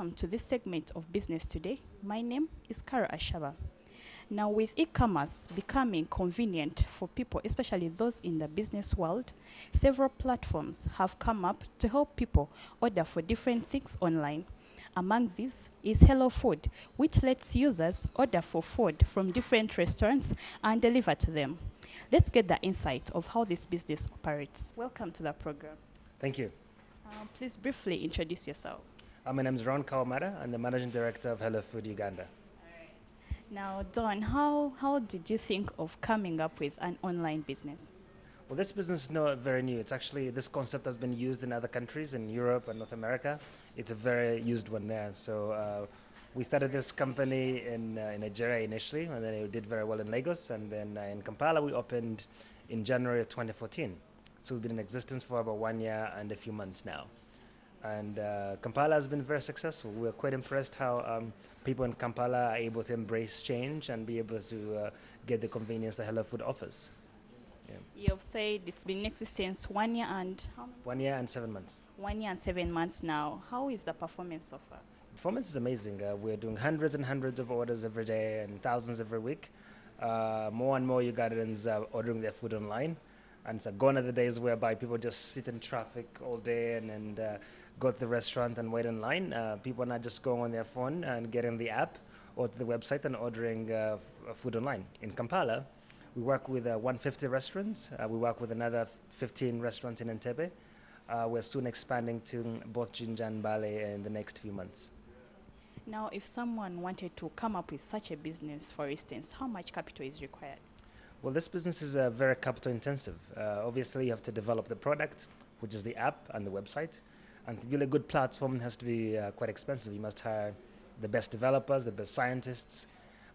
welcome to this segment of Business Today. My name is Kara Ashaba. Now, with e-commerce becoming convenient for people, especially those in the business world, several platforms have come up to help people order for different things online. Among these is Hello Food, which lets users order for food from different restaurants and deliver to them. Let's get the insight of how this business operates. Welcome to the program. Thank you. Please briefly introduce yourself. My name is Ron Kawamata. I'm the Managing Director of Hello Food Uganda. Now, Don, how did you think of coming up with an online business? Well, this business is not very new. It's actually, this concept has been used in other countries, in Europe and North America. It's a very used one there. So we started this company in Nigeria initially, and then it did very well in Lagos. And then in Kampala, we opened in January of 2014. So we've been in existence for about 1 year and a few months now. And Kampala has been very successful. We're quite impressed how people in Kampala are able to embrace change and be able to get the convenience that Hello Food offers. Yeah. You've said it's been in existence 1 year and how many? 1 year and 7 months. 1 year and 7 months now. How is the performance so far? Performance is amazing. We're doing hundreds and hundreds of orders every day and thousands every week. More and more Ugandans are ordering their food online. And so gone are the days whereby people just sit in traffic all day and go to the restaurant and wait in line. People are not just going on their phone and getting the app or to the website and ordering food online. In Kampala, we work with 150 restaurants. We work with another 15 restaurants in Entebbe. We're soon expanding to both Jinja and Bale in the next few months. Now, if someone wanted to come up with such a business, for instance, how much capital is required? Well, this business is very capital intensive. Obviously, you have to develop the product, which is the app and the website. And to build a good platform, it has to be quite expensive. You must hire the best developers, the best scientists.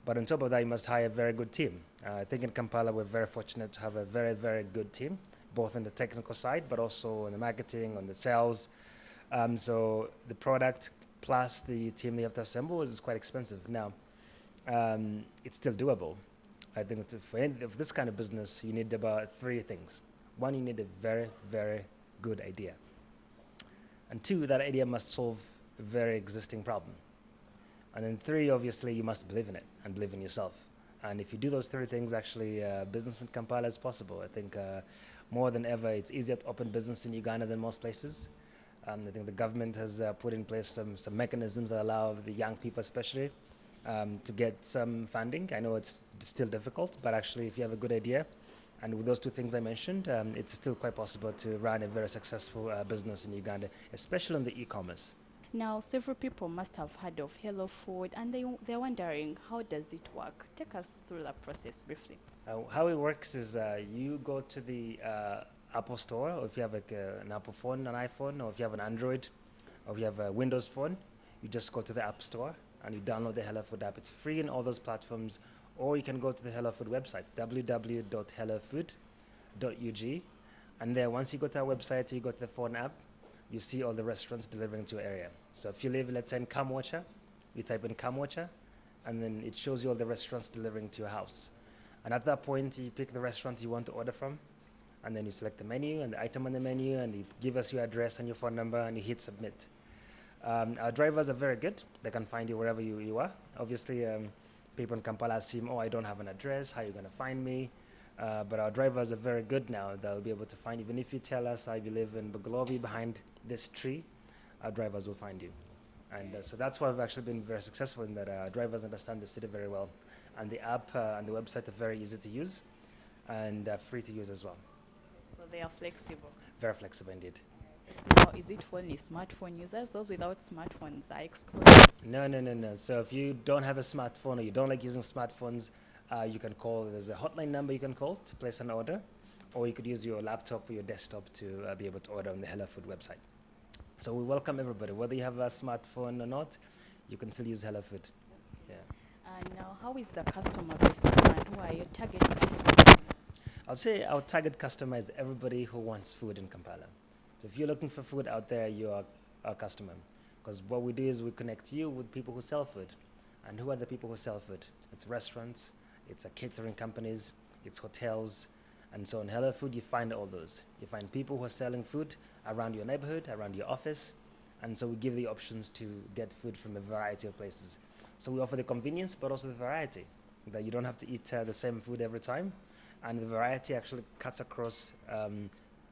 But on top of that, you must hire a very good team. I think in Kampala, we're very fortunate to have a very, very good team, both on the technical side, but also on the marketing, on the sales. So the product plus the team they have to assemble is quite expensive. Now, it's still doable. I think for this kind of business, you need about 3 things. 1, you need a very, very good idea. And 2, that idea must solve a very existing problem. And then 3, obviously, you must believe in it and believe in yourself. And if you do those 3 things, actually, business in Kampala is possible. I think more than ever, it's easier to open business in Uganda than most places. I think the government has put in place some mechanisms that allow the young people especially to get some funding. I know it's still difficult, but actually if you have a good idea, and with those 2 things I mentioned, it's still quite possible to run a very successful business in Uganda, especially on the e-commerce. Now, several people must have heard of Hello Food, and they're wondering, how does it work? Take us through that process briefly. How it works is you go to the Apple Store, or if you have an Apple phone, an iPhone, or if you have an Android, or if you have a Windows phone, you just go to the App Store and you download the Hello Food app. It's free in all those platforms, or you can go to the Hello Food website, www.hellofood.ug. And there, once you go to our website, you go to the phone app, you see all the restaurants delivering to your area. So if you live, let's say, in Kamwacha, you type in Kamwacha, and then it shows you all the restaurants delivering to your house. And at that point, you pick the restaurant you want to order from, and then you select the menu and the item on the menu, and you give us your address and your phone number, and you hit submit. Our drivers are very good. They can find you wherever you are. Obviously, people in Kampala assume, I don't have an address. How are you going to find me? But our drivers are very good now. They'll be able to find, even if you tell us I live in Bugalobi behind this tree, our drivers will find you. And so that's why we've actually been very successful in that our drivers understand the city very well. And the app and the website are very easy to use and free to use as well. So they are flexible. Very flexible indeed. Now, is it for only smartphone users? Those without smartphones are excluded? No. So if you don't have a smartphone or you don't like using smartphones, you can call. There's a hotline number you can call to place an order, or you could use your laptop or your desktop to be able to order on the Hello Food website. So we welcome everybody. Whether you have a smartphone or not, you can still use Hello Food. Yeah. And now, how is the customer base? And who are your target customers? I'll say our target customer is everybody who wants food in Kampala. So if you're looking for food out there, you are our customer. Because what we do is we connect you with people who sell food. And who are the people who sell food? It's restaurants, it's catering companies, it's hotels. And so in Hello Food, you find all those. You find people who are selling food around your neighborhood, around your office, And so we give the options to get food from a variety of places. So we offer the convenience, but also the variety, that you don't have to eat the same food every time. And the variety actually cuts across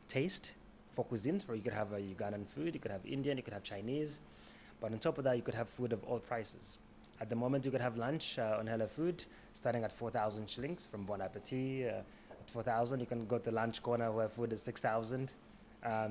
taste for cuisines, where you could have a Ugandan food, you could have Indian, you could have Chinese. But on top of that, you could have food of all prices. At the moment, you could have lunch on Hello Food, starting at 4,000 shillings from Bon Appetit. At 4,000, you can go to the lunch corner where food is 6,000.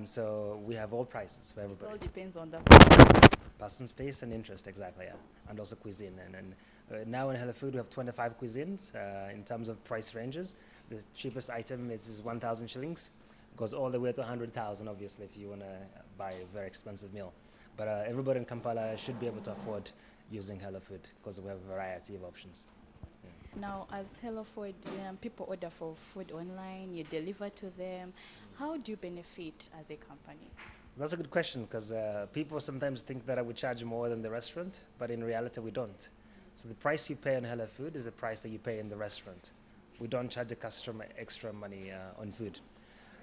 So we have all prices for everybody. It all depends on the person. Person's taste and interest, exactly, yeah. And also cuisine. And now in Hello Food, we have 25 cuisines in terms of price ranges. The cheapest item is 1,000 shillings. Goes all the way to 100,000, obviously, if you want to buy a very expensive meal. But everybody in Kampala should be able to afford using Hello Food because we have a variety of options. Yeah. Now, as Hello Food, people order for food online, you deliver to them. How do you benefit as a company? That's a good question because people sometimes think that I would charge more than the restaurant, but in reality we don't. So the price you pay on Hello Food is the price that you pay in the restaurant. We don't charge the customer extra money on food.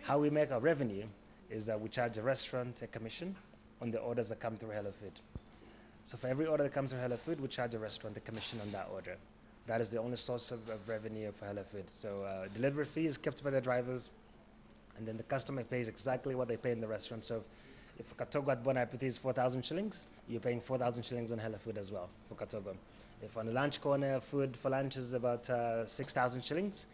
How we make our revenue is that we charge the restaurant a commission on the orders that come through Hello Food. So for every order that comes through Hello Food, we charge the restaurant a commission on that order. That is the only source of revenue for Hello Food. So delivery fee is kept by the drivers, and then the customer pays exactly what they pay in the restaurant. So if Katogo at Bon Appetit is 4,000 shillings, you're paying 4,000 shillings on Hello Food as well for Katogo. If on the lunch corner, food for lunch is about 6,000 shillings,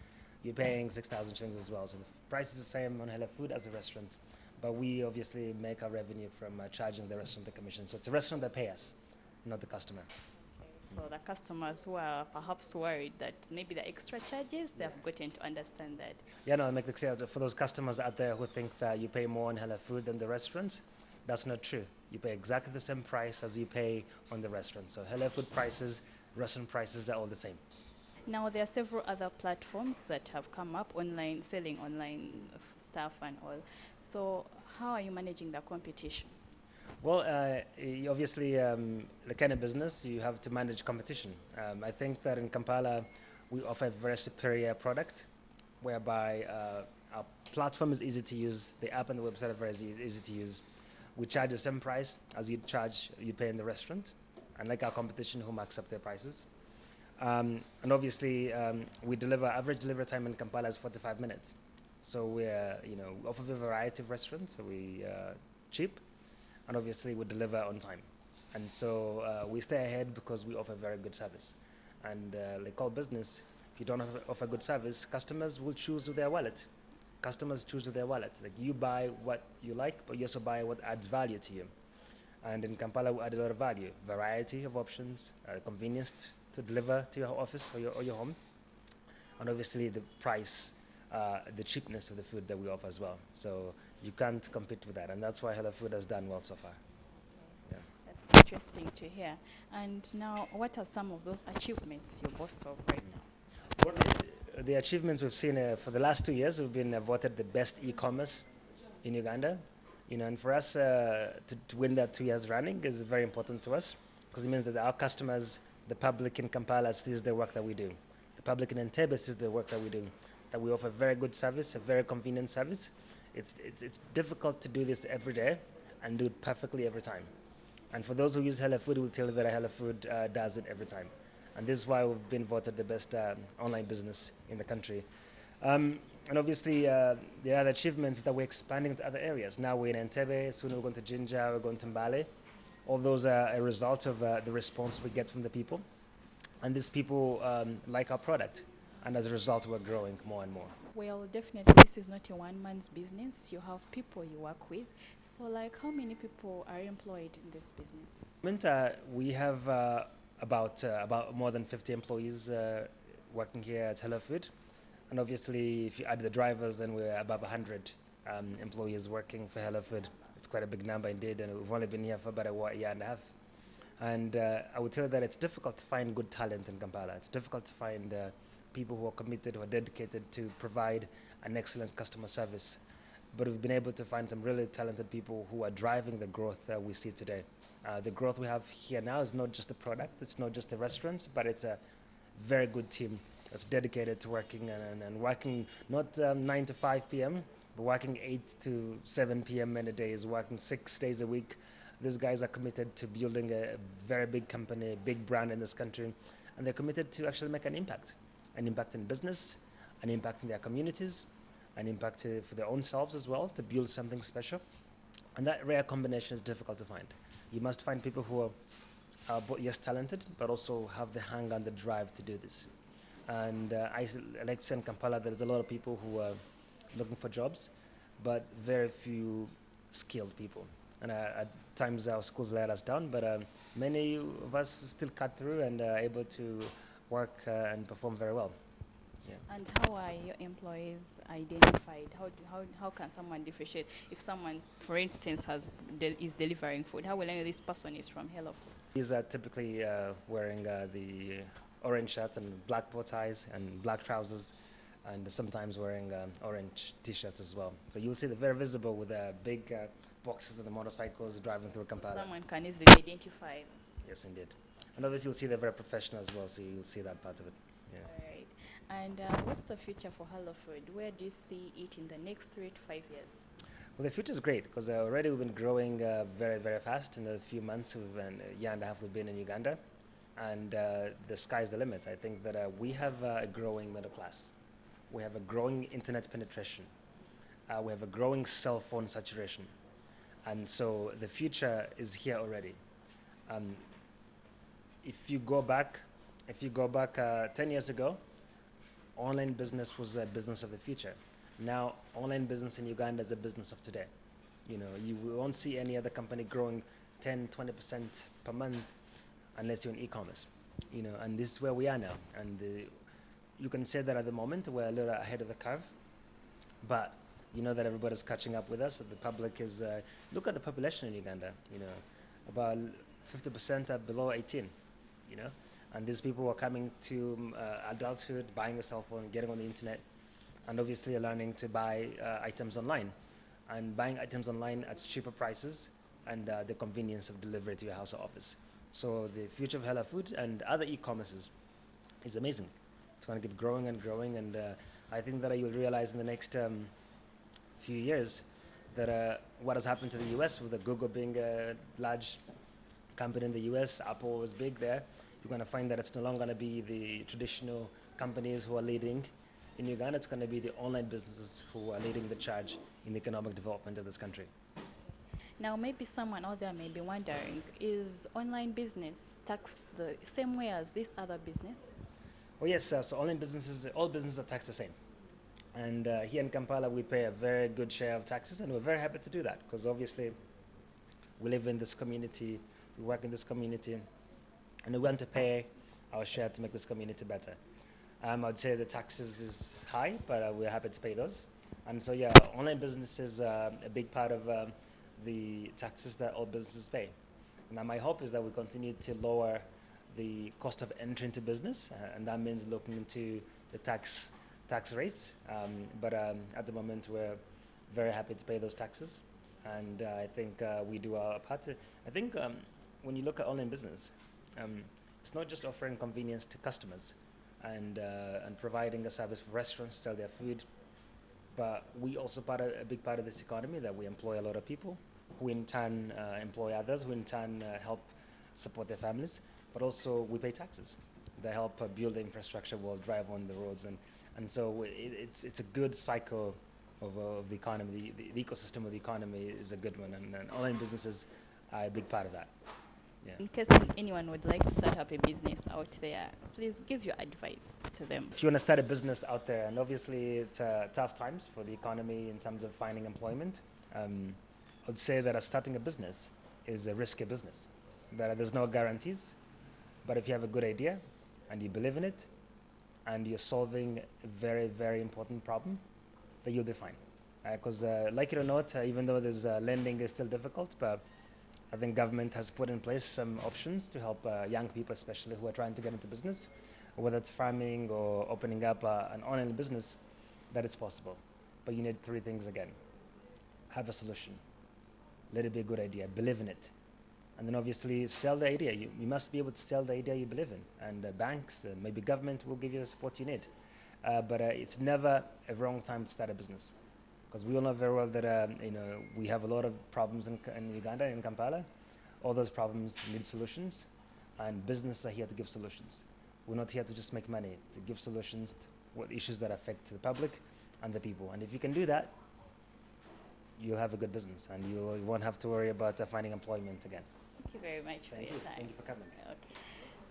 you're paying 6,000 shillings as well. So the price is the same on Hello Food as a restaurant. But we obviously make our revenue from charging the restaurant the commission. So it's the restaurant that pays us, not the customer. So the customers who are perhaps worried that maybe the extra charges, they have gotten to understand that. Yeah, no, I make it clear for those customers out there who think that you pay more on Hello Food than the restaurants, that's not true. You pay exactly the same price as you pay on the restaurant. So Hello Food prices, restaurant prices are all the same. Now, there are several other platforms that have come up online, selling online stuff and all. So how are you managing the competition? Well, obviously, the kind of business, you have to manage competition. I think that in Kampala, we offer a very superior product, whereby our platform is easy to use, the app and the website are very easy to use. We charge the same price as you pay in the restaurant, unlike our competition who marks up their prices. And obviously, average delivery time in Kampala is 45 minutes. So we offer a variety of restaurants, so we cheap, and obviously we deliver on time. And so we stay ahead because we offer very good service. And like all business, if you don't offer good service, customers will choose with their wallet. Customers choose with their wallet. Like you buy what you like, but you also buy what adds value to you. And in Kampala, we add a lot of value, variety of options, convenience to deliver to your office or your home, and obviously the price, the cheapness of the food that we offer as well. So you can't compete with that, and that's why Hello Food has done well so far. Yeah. That's interesting to hear. And now, what are some of those achievements you boast of right now? Well, the achievements we've seen for the last 2 years, we've been voted the best e-commerce in Uganda. And for us to win that 2 years running is very important to us, because it means that our customers, the public in Kampala, sees the work that we do. The public in Entebbe sees the work that we do, that we offer very good service, a very convenient service. It's difficult to do this every day and do it perfectly every time. And for those who use Hello Food, will tell you that Hello Food does it every time. And this is why we've been voted the best online business in the country. And obviously, the other achievements that we're expanding to other areas. Now we're in Entebbe, soon we're going to Jinja, we're going to Mbale. All those are a result of the response we get from the people. And these people like our product. And as a result, we're growing more and more. Well, definitely, this is not a one-man's business. You have people you work with. So, like, how many people are employed in this business? We have about more than 50 employees working here at Hello Food. And obviously, if you add the drivers, then we're above 100 employees working for Hello Food. It's quite a big number indeed, and we've only been here for about a year and a half. And I would tell you that it's difficult to find good talent in Kampala. It's difficult to find people who are committed, who are dedicated to provide an excellent customer service. But we've been able to find some really talented people who are driving the growth that we see today. The growth we have here now is not just the product, it's not just the restaurants, but it's a very good team that's dedicated to working and working not 9 to 5 p.m., but working 8 to 7 p.m. many days, working 6 days a week, These guys are committed to building a very big company, a big brand in this country, and they're committed to actually make an impact in business, an impact in their communities, an impact for their own selves as well, to build something special. And that rare combination is difficult to find. You must find people who are both, yes, talented, but also have the hunger and the drive to do this. And I like to say in Kampala, there's a lot of people who are looking for jobs, but very few skilled people. And at times our schools let us down, but many of us still cut through and are able to work and perform very well. Yeah. And how are your employees identified? How can someone differentiate if someone, for instance, is delivering food? How will I know this person is from Hello Food? These are typically wearing the orange shirts and black bow ties and black trousers, and sometimes wearing orange T-shirts as well. So you'll see they're very visible with big boxes of the motorcycles driving through Kampala. Someone can easily identify them. Yes, indeed. And obviously you'll see they're very professional as well, so you'll see that part of it. Yeah. All right. And what's the future for Hello Food? Where do you see it in the next 3 to 5 years? Well, the future is great because already we've been growing very, very fast. In a few months, a year and a half, we've been in Uganda, and the sky's the limit. I think that we have a growing middle class. We have a growing internet penetration. We have a growing cell phone saturation. And so the future is here already. If you go back 10 years ago, online business was a business of the future. Now, online business in Uganda is a business of today. You know, you won't see any other company growing 10, 20% per month unless you're in e-commerce. You know, and this is where we are now. And you can say that at the moment we're a little ahead of the curve, but you know that everybody's catching up with us. That the public is. Look at the population in Uganda. You know, about 50% are below 18. You know, and these people are coming to adulthood, buying a cell phone, getting on the internet, and obviously learning to buy items online, and buying items online at cheaper prices, and the convenience of delivery to your house or office. So the future of Hello Food and other e-commerces is amazing. It's going to keep growing and growing, and I think that you'll realize in the next few years that what has happened to the US with Google being a large company in the US, Apple was big there. You're going to find that it's no longer going to be the traditional companies who are leading in Uganda. It's going to be the online businesses who are leading the charge in the economic development of this country. Now, maybe someone out there may be wondering, is online business taxed the same way as this other business? Oh yes, so online businesses, all businesses are taxed the same. And here in Kampala, we pay a very good share of taxes, and we're very happy to do that because obviously we live in this community, we work in this community, and we want to pay our share to make this community better. I'd say the taxes is high, but we're happy to pay those. And so yeah, online business is a big part of the taxes that all businesses pay. Now my hope is that we continue to lower the cost of entry into business, and that means looking into the tax rates. But at the moment, we're very happy to pay those taxes, and I think we do our part. I think when you look at online business, it's not just offering convenience to customers and providing a service for restaurants to sell their food, but we also a big part of this economy that we employ a lot of people who in turn employ others, who in turn help support their families, but also we pay taxes that help build the infrastructure, we'll drive on the roads, and so it's a good cycle of the economy. The ecosystem of the economy is a good one, and online businesses are a big part of that. Yeah. In case anyone would like to start up a business out there, please give your advice to them. If you want to start a business out there, and obviously it's tough times for the economy in terms of finding employment, I would say that starting a business is a risky business. There's no guarantees, but if you have a good idea and you believe in it and you're solving a very, very important problem, then you'll be fine. Because like it or not, even though there's lending is still difficult, but I think government has put in place some options to help young people, especially who are trying to get into business, whether it's farming or opening up an online business, that it's possible. But you need 3 things again. Have a solution. Let it be a good idea. Believe in it. And then obviously sell the idea. You must be able to sell the idea you believe in. And banks, maybe government will give you the support you need. But it's never a wrong time to start a business. Because we all know very well that we have a lot of problems in Uganda, in Kampala. All those problems need solutions, and businesses are here to give solutions. We're not here to just make money, to give solutions to what issues that affect the public and the people. And if you can do that, you'll have a good business, and you won't have to worry about finding employment again. Thank you very much for your time. Thank you for coming. Okay.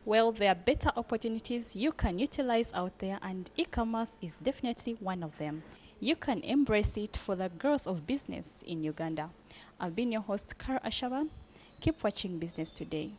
Well, there are better opportunities you can utilize out there, and e-commerce is definitely one of them. You can embrace it for the growth of business in Uganda. I've been your host, Kara Ashaba. Keep watching Business Today.